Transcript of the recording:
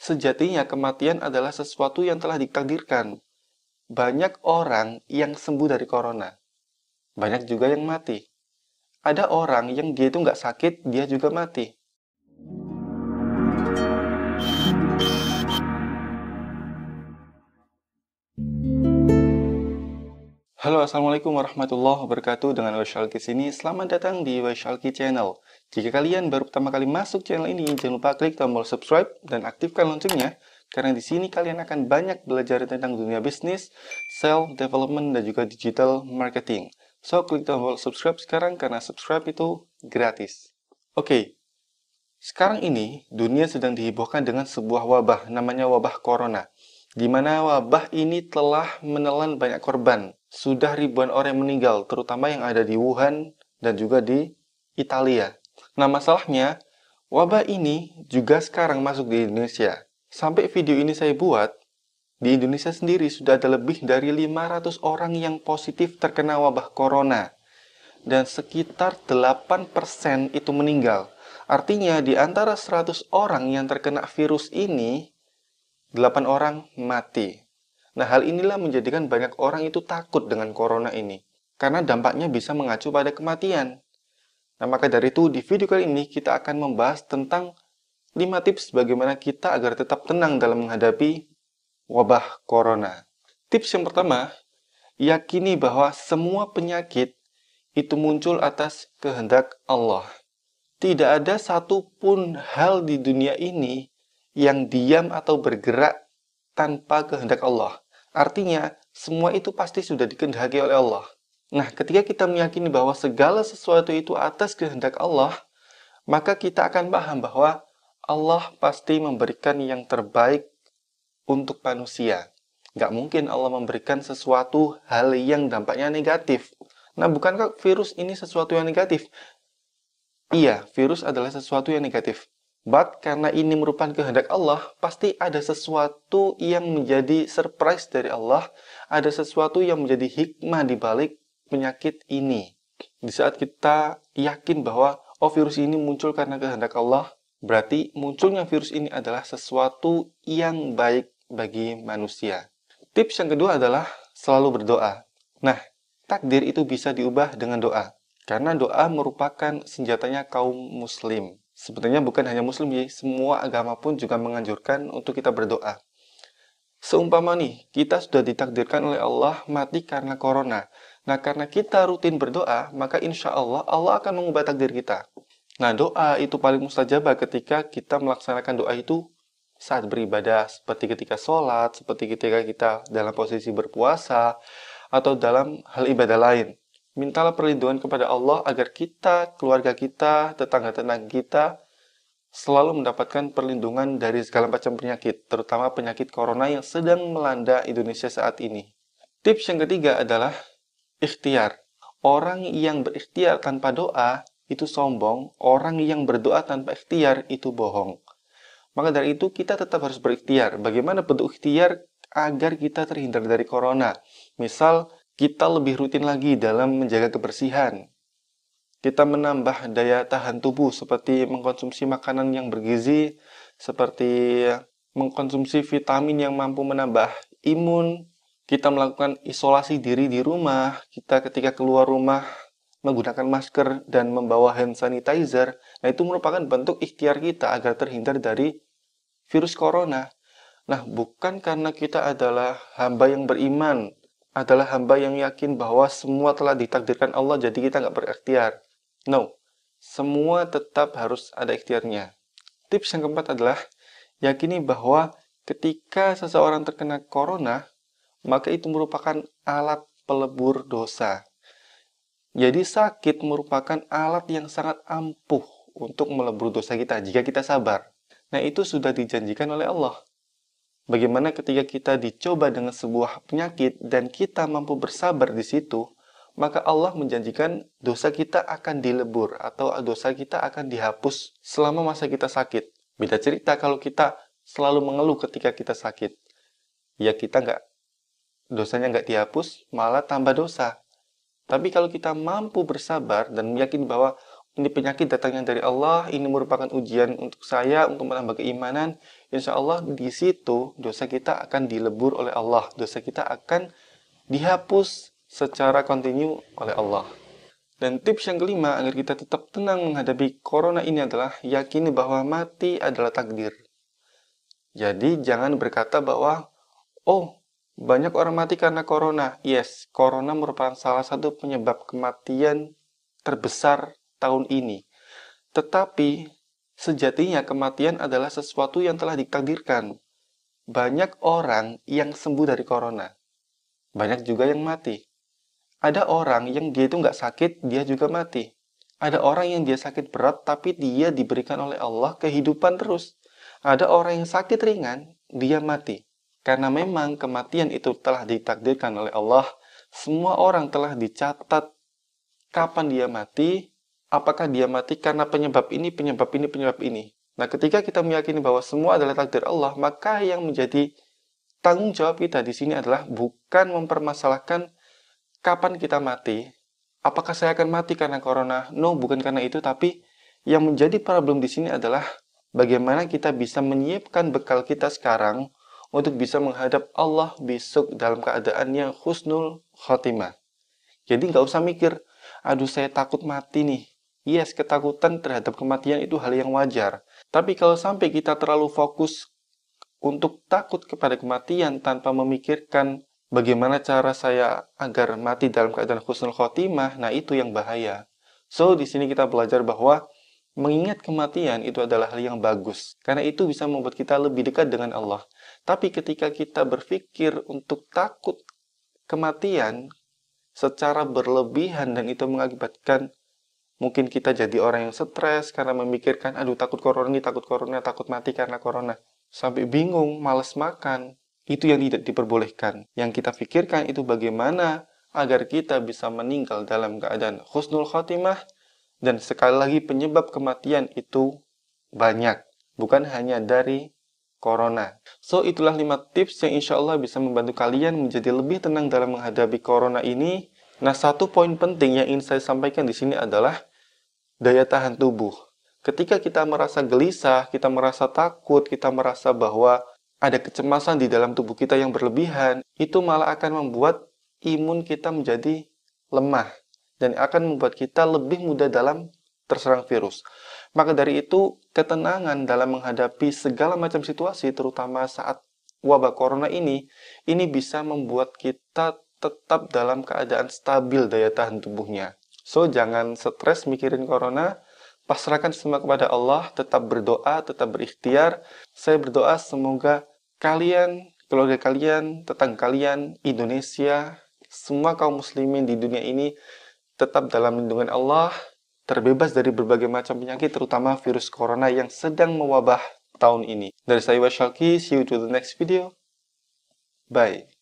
Sejatinya kematian adalah sesuatu yang telah ditakdirkan. Banyak orang yang sembuh dari corona. Banyak juga yang mati. Ada orang yang dia itu nggak sakit, dia juga mati. Halo, Assalamualaikum warahmatullahi wabarakatuh. Dengan Waishalki sini. Selamat datang di Waishalki Channel. Jika kalian baru pertama kali masuk channel ini, jangan lupa klik tombol subscribe dan aktifkan loncengnya. Karena di sini kalian akan banyak belajar tentang dunia bisnis, self development, dan juga digital marketing. So, klik tombol subscribe sekarang karena subscribe itu gratis. Oke, sekarang ini dunia sedang dihebohkan dengan sebuah wabah, namanya wabah corona. Di mana wabah ini telah menelan banyak korban. Sudah ribuan orang yang meninggal, terutama yang ada di Wuhan dan juga di Italia. Nah, masalahnya, wabah ini juga sekarang masuk di Indonesia. Sampai video ini saya buat, di Indonesia sendiri sudah ada lebih dari 500 orang yang positif terkena wabah corona. Dan sekitar 8% itu meninggal. Artinya, di antara 100 orang yang terkena virus ini, 8 orang mati. Nah, hal inilah menjadikan banyak orang itu takut dengan corona ini. Karena dampaknya bisa mengacu pada kematian. Nah, maka dari itu di video kali ini kita akan membahas tentang 5 tips bagaimana kita agar tetap tenang dalam menghadapi wabah corona. Tips yang pertama, yakini bahwa semua penyakit itu muncul atas kehendak Allah. Tidak ada satupun hal di dunia ini yang diam atau bergerak tanpa kehendak Allah. Artinya, semua itu pasti sudah dikehendaki oleh Allah. Nah, ketika kita meyakini bahwa segala sesuatu itu atas kehendak Allah, maka kita akan paham bahwa Allah pasti memberikan yang terbaik untuk manusia. Nggak mungkin Allah memberikan sesuatu hal yang dampaknya negatif. Nah, bukankah virus ini sesuatu yang negatif? Iya, virus adalah sesuatu yang negatif. But karena ini merupakan kehendak Allah, pasti ada sesuatu yang menjadi surprise dari Allah, ada sesuatu yang menjadi hikmah di balik penyakit ini. Di saat kita yakin bahwa virus ini muncul karena kehendak Allah, berarti munculnya virus ini adalah sesuatu yang baik bagi manusia. Tips yang kedua adalah selalu berdoa. Nah, takdir itu bisa diubah dengan doa. Karena doa merupakan senjatanya kaum muslim. Sebenarnya bukan hanya muslim ya, semua agama pun juga menganjurkan untuk kita berdoa. Seumpama nih, kita sudah ditakdirkan oleh Allah mati karena corona. Nah, karena kita rutin berdoa, maka insya Allah, Allah akan mengubah takdir kita. Nah, doa itu paling mustajabah ketika kita melaksanakan doa itu saat beribadah, seperti ketika sholat, seperti ketika kita dalam posisi berpuasa, atau dalam hal ibadah lain. Mintalah perlindungan kepada Allah agar kita, keluarga kita, tetangga-tetangga kita selalu mendapatkan perlindungan dari segala macam penyakit, terutama penyakit corona yang sedang melanda Indonesia saat ini. Tips yang ketiga adalah ikhtiar. Orang yang berikhtiar tanpa doa itu sombong, orang yang berdoa tanpa ikhtiar itu bohong. Maka dari itu kita tetap harus berikhtiar. Bagaimana bentuk ikhtiar agar kita terhindar dari corona? Misal, kita lebih rutin lagi dalam menjaga kebersihan. Kita menambah daya tahan tubuh seperti mengkonsumsi makanan yang bergizi, seperti mengkonsumsi vitamin yang mampu menambah imun. Kita melakukan isolasi diri di rumah. Kita ketika keluar rumah menggunakan masker dan membawa hand sanitizer. Nah, itu merupakan bentuk ikhtiar kita agar terhindar dari virus corona. Nah, bukan karena kita adalah hamba yang beriman, adalah hamba yang yakin bahwa semua telah ditakdirkan Allah, jadi kita nggak berikhtiar. No, semua tetap harus ada ikhtiarnya. Tips yang keempat adalah, yakini bahwa ketika seseorang terkena corona, maka itu merupakan alat pelebur dosa. Jadi sakit merupakan alat yang sangat ampuh untuk melebur dosa kita jika kita sabar. Nah, itu sudah dijanjikan oleh Allah. Bagaimana ketika kita dicoba dengan sebuah penyakit dan kita mampu bersabar di situ, maka Allah menjanjikan dosa kita akan dilebur atau dosa kita akan dihapus selama masa kita sakit. Beda cerita kalau kita selalu mengeluh ketika kita sakit. Ya kita dosanya nggak dihapus, malah tambah dosa. Tapi kalau kita mampu bersabar dan meyakini bahwa ini penyakit datangnya dari Allah, ini merupakan ujian untuk saya, untuk menambah keimanan, insya Allah di situ dosa kita akan dilebur oleh Allah, dosa kita akan dihapus secara kontinu oleh Allah. Dan tips yang kelima agar kita tetap tenang menghadapi corona ini adalah yakini bahwa mati adalah takdir. Jadi jangan berkata bahwa, oh, banyak orang mati karena corona. Yes, corona merupakan salah satu penyebab kematian terbesar tahun ini. Tetapi, sejatinya kematian adalah sesuatu yang telah ditakdirkan. Banyak orang yang sembuh dari corona. Banyak juga yang mati. Ada orang yang dia itu nggak sakit, dia juga mati. Ada orang yang dia sakit berat, tapi dia diberikan oleh Allah kehidupan terus. Ada orang yang sakit ringan, dia mati. Karena memang kematian itu telah ditakdirkan oleh Allah. Semua orang telah dicatat kapan dia mati, apakah dia mati karena penyebab ini, penyebab ini, penyebab ini. Nah, ketika kita meyakini bahwa semua adalah takdir Allah, maka yang menjadi tanggung jawab kita di sini adalah bukan mempermasalahkan kapan kita mati. Apakah saya akan mati karena corona? No, bukan karena itu, tapi yang menjadi problem di sini adalah bagaimana kita bisa menyiapkan bekal kita sekarang untuk bisa menghadap Allah besok dalam keadaan yang husnul khotimah. Jadi nggak usah mikir, aduh saya takut mati nih. Yes, ketakutan terhadap kematian itu hal yang wajar. Tapi kalau sampai kita terlalu fokus untuk takut kepada kematian tanpa memikirkan bagaimana cara saya agar mati dalam keadaan husnul khotimah, nah itu yang bahaya. So, di sini kita belajar bahwa mengingat kematian itu adalah hal yang bagus. Karena itu bisa membuat kita lebih dekat dengan Allah. Tapi ketika kita berpikir untuk takut kematian secara berlebihan dan itu mengakibatkan mungkin kita jadi orang yang stres karena memikirkan, aduh takut corona, takut mati karena corona. Sampai bingung, malas makan. Itu yang tidak diperbolehkan. Yang kita pikirkan itu bagaimana agar kita bisa meninggal dalam keadaan husnul khotimah. Dan sekali lagi penyebab kematian itu banyak. Bukan hanya dari corona. So, itulah 5 tips yang insya Allah bisa membantu kalian menjadi lebih tenang dalam menghadapi corona ini. Nah, satu poin penting yang ingin saya sampaikan di sini adalah daya tahan tubuh. Ketika kita merasa gelisah, kita merasa takut, kita merasa bahwa ada kecemasan di dalam tubuh kita yang berlebihan, itu malah akan membuat imun kita menjadi lemah dan akan membuat kita lebih mudah dalam terserang virus. Maka dari itu, ketenangan dalam menghadapi segala macam situasi, terutama saat wabah corona ini bisa membuat kita tetap dalam keadaan stabil daya tahan tubuhnya. So, jangan stres mikirin corona, pasrahkan semua kepada Allah, tetap berdoa, tetap berikhtiar. Saya berdoa semoga kalian, keluarga kalian, tetangga kalian, Indonesia, semua kaum muslimin di dunia ini tetap dalam lindungan Allah, terbebas dari berbagai macam penyakit, terutama virus corona yang sedang mewabah tahun ini. Dari saya Wasyalki, see you to the next video. Bye.